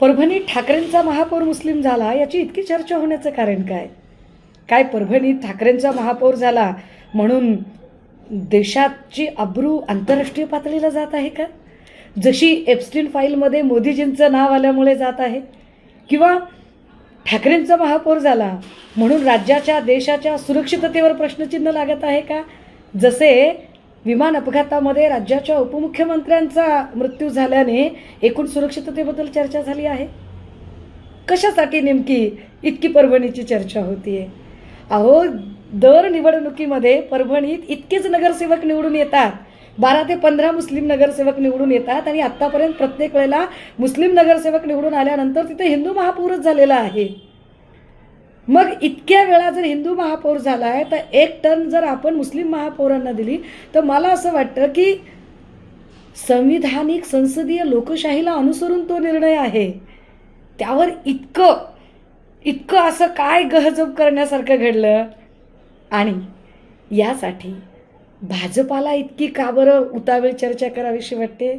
परभणीत ठाकरेंचा महापौर मुस्लिम झाला याची इतकी चर्चा होण्याचं कारण काय? काय परभणीत ठाकरेंचा महापौर झाला म्हणून देशाची अब्रू आंतरराष्ट्रीय पातळीला जात आहे का? जशी एप्स्टीन फाईलमध्ये मोदीजींचं नाव आल्यामुळे जात आहे, किंवा ठाकरेंचा महापौर झाला म्हणून राज्याच्या देशाच्या सुरक्षिततेवर प्रश्नचिन्ह लागत आहे का? जसे विमान अपघातामध्ये राज्याच्या उपमुख्यमंत्र्यांचा मृत्यू झाल्याने एकूण सुरक्षिततेबद्दल चर्चा झाली आहे. कशासाठी नेमकी इतकी परभणीची चर्चा होतीये? अहो, दर निवडणुकीमध्ये परभणीत इतकेच नगरसेवक निवडून येतात, 12 ते 15 मुस्लिम नगरसेवक निवडून येतात, आणि आत्तापर्यंत प्रत्येक वेळेला मुस्लिम नगरसेवक निवडून आल्यानंतर तिथे हिंदू महापौरच झालेला आहे. मग इतक्या वेळा जर हिंदू महापौर झाला आहे तर एक टर्न जर आपण मुस्लिम महापौरांना दिली तर मला असं वाटतं की संविधानिक संसदीय लोकशाहीला अनुसरून तो निर्णय आहे. त्यावर इतकं असं काय गहजब करण्यासारखं घडलं? आणि यासाठी भाजपाला इतकी का बरं उतावीळ चर्चा करावीशी वाटते?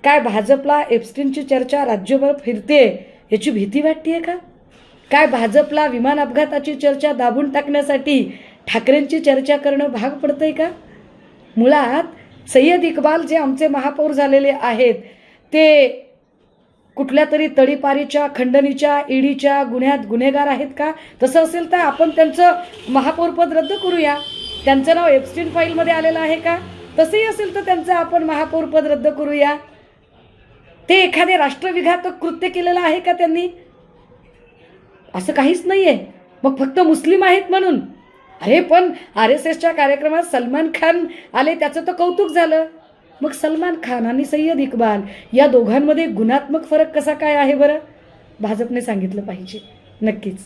काय भाजपला एप्स्टीनची चर्चा राज्यभर फिरते याची भीती वाटते का? काय भाजपला विमान अपघाताची चर्चा दाबून टाकण्यासाठी ठाकरेंची चर्चा करणं भाग पडतंय का? मुळात सय्यद इक्बाल जे आमचे महापौर झालेले आहेत ते कुठल्या तरी तडीपारीच्या, खंडणीच्या, ईडीच्या गुन्ह्यात गुन्हेगार आहेत का? तसं असेल तर आपण त्यांचं महापौरपद रद्द करूया. त्यांचं नाव एप्स्टीन फाईलमध्ये आलेलं आहे का? तसंही असेल तर त्यांचं आपण महापौरपद रद्द करूया. ते एखादे राष्ट्रविघातक कृत्य केलेलं आहे का त्यांनी? असं काहीच नाहीये. मग फक्त मुस्लिम आहेत म्हणून? अरे पण RSSच्या कार्यक्रमात सलमान खान आले, त्याचं तर कौतुक झालं. मग सलमान खान आणि सय्यद इक्बाल या दोघांमध्ये गुणात्मक फरक कसा काय आहे बरं? भाजपने सांगितलं पाहिजे नक्कीच.